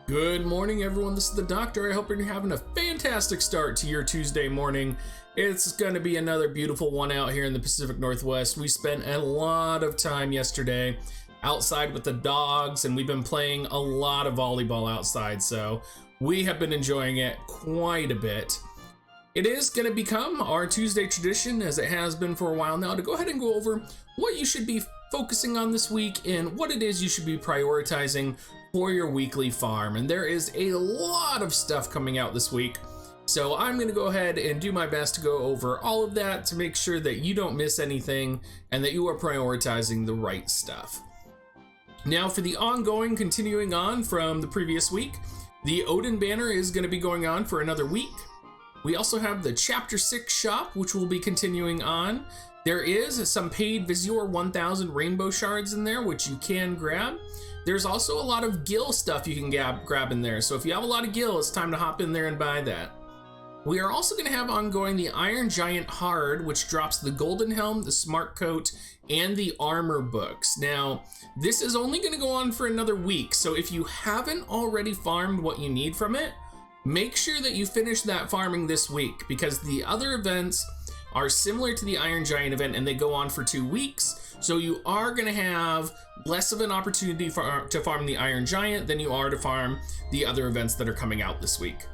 Good morning, everyone. This is the Doctor. I hope you're having a fantastic start to your Tuesday morning. It's going to be another beautiful one out here in the Pacific Northwest. We spent a lot of time yesterday outside with the dogs, and we've been playing a lot of volleyball outside, so we have been enjoying it quite a bit. It is going to become our Tuesday tradition, as it has been for a while now, to go ahead and go over what you should be focusing on this week and what it is you should be prioritizing for your weekly farm. And there is a lot of stuff coming out this week, so I'm going to go ahead and do my best to go over all of that to make sure that you don't miss anything and that you are prioritizing the right stuff. Now, for the ongoing, continuing on from the previous week, the Odin banner is going to be going on for another week. We also have the Chapter 6 shop, which will be continuing on. There is some paid Visior 1000 rainbow shards in there, which you can grab. There's also a lot of Gil stuff you can grab in there, so if you have a lot of Gil, it's time to hop in there and buy that. We are also going to have ongoing the Iron Giant Hard, which drops the Golden Helm, the Smart Coat, and the Armor books. Now, this is only going to go on for another week, so if you haven't already farmed what you need from it, make sure that you finish that farming this week, because the other events are similar to the Iron Giant event and they go on for 2 weeks. So you are going to have less of an opportunity to farm the Iron Giant than you are to farm the other events that are coming out this week.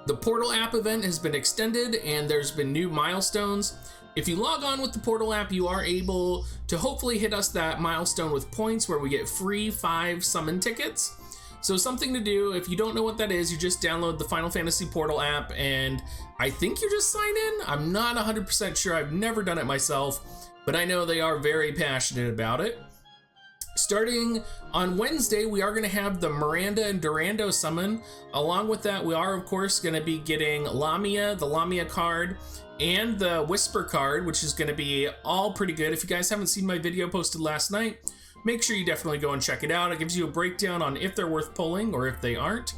The Portal app event has been extended and there's been new milestones. If you log on with the Portal app, you are able to hopefully hit us that milestone with points where we get free 5 summon tickets. So something to do, if you don't know what that is, you just download the Final Fantasy Portal app and I think you just sign in. I'm not 100% sure, I've never done it myself, but I know they are very passionate about it. Starting on Wednesday, we are going to have the Miranda and Durando summon. Along with that, we are of course going to be getting Lamia, the Lamia card, and the Whisper card, which is going to be all pretty good. If you guys haven't seen my video posted last night, make sure you definitely go and check it out. It gives you a breakdown on if they're worth pulling or if they aren't.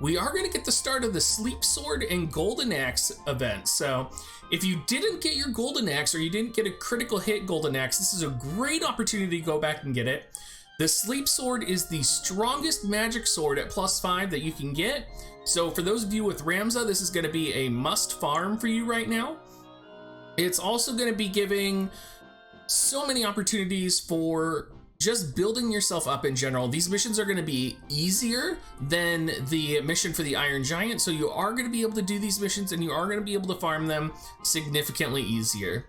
We are going to get the start of the Sleep Sword and Golden Axe events. So if you didn't get your Golden Axe or you didn't get a critical hit Golden Axe, this is a great opportunity to go back and get it. The Sleep Sword is the strongest magic sword at +5 that you can get. So for those of you with Ramza, this is going to be a must farm for you right now. It's also going to be giving so many opportunities for just building yourself up in general. These missions are going to be easier than the mission for the Iron Giant, so you are going to be able to do these missions and you are going to be able to farm them significantly easier.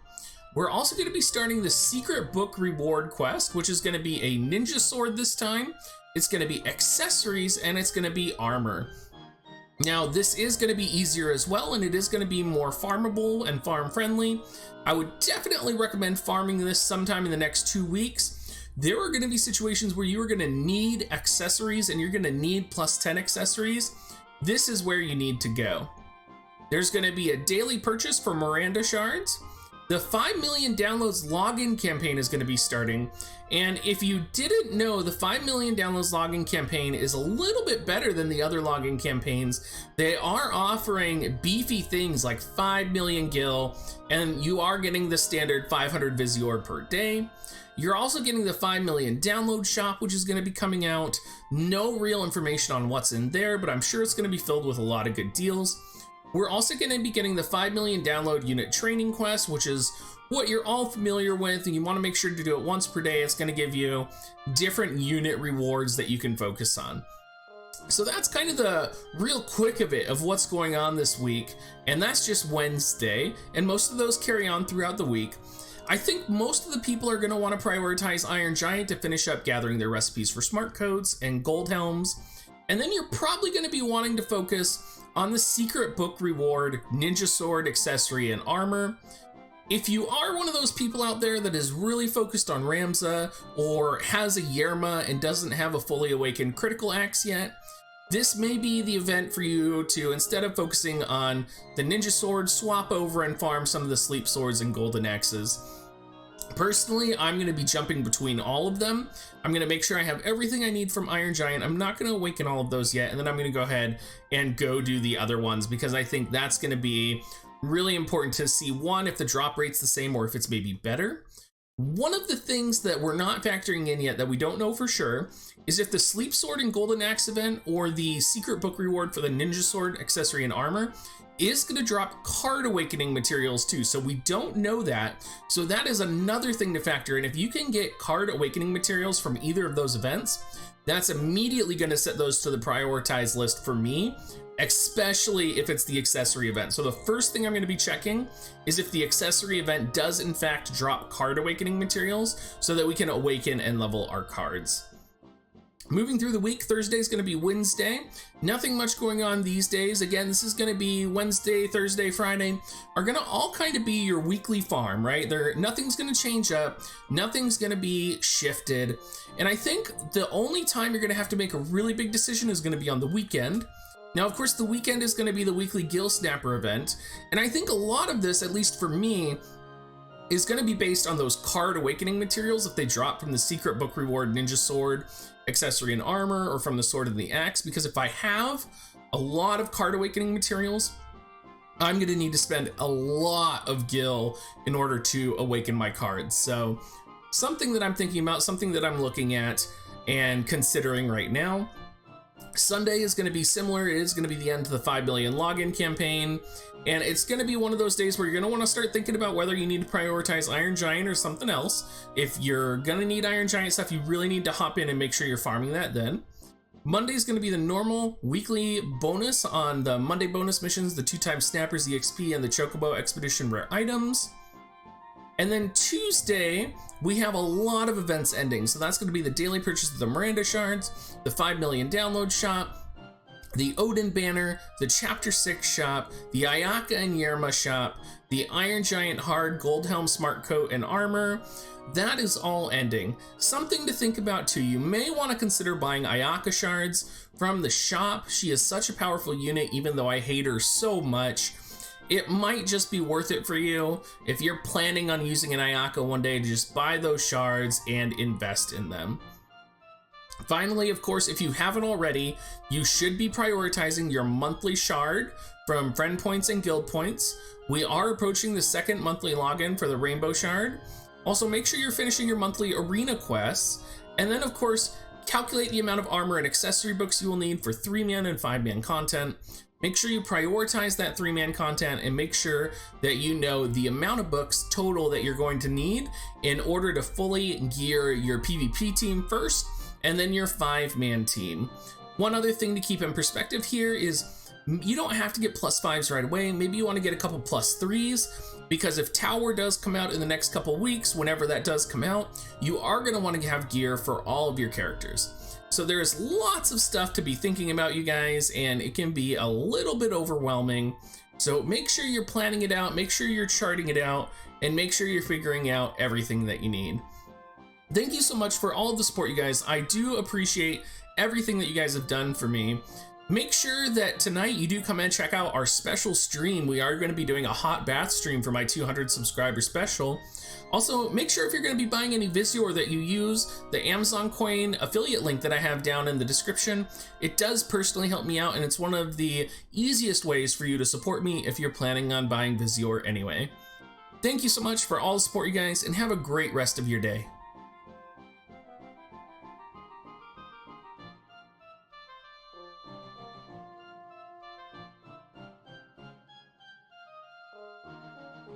We're also going to be starting the Secret Book Reward quest, which is going to be a ninja sword this time. It's going to be accessories and it's going to be armor. Now, this is going to be easier as well, and it is going to be more farmable and farm friendly. I would definitely recommend farming this sometime in the next 2 weeks. There are going to be situations where you are going to need accessories and you're going to need +10 accessories. This is where you need to go. There's going to be a daily purchase for Miranda shards. The 5 million downloads login campaign is going to be starting. And if you didn't know, the 5 million downloads login campaign is a little bit better than the other login campaigns. They are offering beefy things like 5 million gil, and you are getting the standard 500 Visior per day. You're also getting the 5 million download shop, which is going to be coming out. No real information on what's in there, but I'm sure it's going to be filled with a lot of good deals. We're also going to be getting the 5 million download unit training quest, which is what you're all familiar with, and you want to make sure to do it once per day. It's going to give you different unit rewards that you can focus on. So that's kind of the real quick of it of what's going on this week, and that's just Wednesday, and most of those carry on throughout the week. I think most of the people are going to want to prioritize Iron Giant to finish up gathering their recipes for smart coats and gold helms. And then you're probably going to be wanting to focus on the Secret Book Reward, Ninja Sword, Accessory, and Armor. If you are one of those people out there that is really focused on Ramza or has a Yerma and doesn't have a fully awakened critical axe yet, this may be the event for you to, instead of focusing on the Ninja Sword, swap over and farm some of the Sleep Swords and Golden Axes. Personally, I'm going to be jumping between all of them. I'm going to make sure I have everything I need from Iron Giant. I'm not going to awaken all of those yet, and then I'm going to go ahead and go do the other ones, because I think that's going to be really important to see, one, if the drop rate's the same or if it's maybe better. One of the things that we're not factoring in yet that we don't know for sure is if the Sleep Sword and Golden Axe event or the secret book reward for the Ninja Sword accessory and armor is going to drop card awakening materials too. So we don't know that. So that is another thing to factor in. If you can get card awakening materials from either of those events, that's immediately going to set those to the prioritized list for me, especially if it's the accessory event. So the first thing I'm going to be checking is if the accessory event does in fact drop card awakening materials so that we can awaken and level our cards. Moving through the week, Thursday is going to be Wednesday. Nothing much going on these days. Again, this is going to be Wednesday, Thursday, Friday are going to all kind of be your weekly farm, right? Nothing's going to change up. Nothing's going to be shifted. And I think the only time you're going to have to make a really big decision is going to be on the weekend. Now, of course, the weekend is going to be the weekly Gill Snapper event. And I think a lot of this, at least for me, is going to be based on those card awakening materials if they drop from the secret book reward Ninja Sword accessory and armor or from the Sword and the Axe, because if I have a lot of card awakening materials, I'm going to need to spend a lot of Gill in order to awaken my cards. So something that I'm thinking about, something that I'm looking at and considering right now. Sunday is going to be similar. It is going to be the end of the 5 million login campaign. And it's going to be one of those days where you're going to want to start thinking about whether you need to prioritize Iron Giant or something else. If you're going to need Iron Giant stuff, you really need to hop in and make sure you're farming that then. Monday is going to be the normal weekly bonus on the Monday bonus missions, the 2x Snappers EXP and the Chocobo Expedition rare items. And then Tuesday, we have a lot of events ending. So that's going to be the daily purchase of the Miranda shards, the 5 million download shop, the Odin banner, the Chapter 6 shop, the Ayaka and Yerma shop, the Iron Giant Hard Gold Helm Smart Coat and Armor. That is all ending. Something to think about too. You may want to consider buying Ayaka shards from the shop. She is such a powerful unit, even though I hate her so much. It might just be worth it for you if you're planning on using an Ayaka one day to just buy those shards and invest in them. Finally, of course, if you haven't already, you should be prioritizing your monthly shard from friend points and guild points. We are approaching the second monthly login for the Rainbow Shard. Also, make sure you're finishing your monthly arena quests. And then, of course, calculate the amount of armor and accessory books you will need for 3-man and 5-man content. Make sure you prioritize that 3-man content and make sure that you know the amount of books total that you're going to need in order to fully gear your PvP team first, and then your 5-man team. One other thing to keep in perspective here is you don't have to get +5s right away. Maybe you want to get a couple +3s, because if Tower does come out in the next couple weeks, whenever that does come out, you are going to want to have gear for all of your characters. So there's lots of stuff to be thinking about, you guys, and it can be a little bit overwhelming. So make sure you're planning it out, make sure you're charting it out, and make sure you're figuring out everything that you need. Thank you so much for all of the support, you guys. I do appreciate everything that you guys have done for me. Make sure that tonight you do come and check out our special stream. We are going to be doing a hot bath stream for my 200 subscriber special. Also, make sure if you're going to be buying any Visior that you use the Amazon coin affiliate link that I have down in the description. It does personally help me out, and it's one of the easiest ways for you to support me if you're planning on buying Visior anyway. Thank you so much for all the support, you guys, and have a great rest of your day.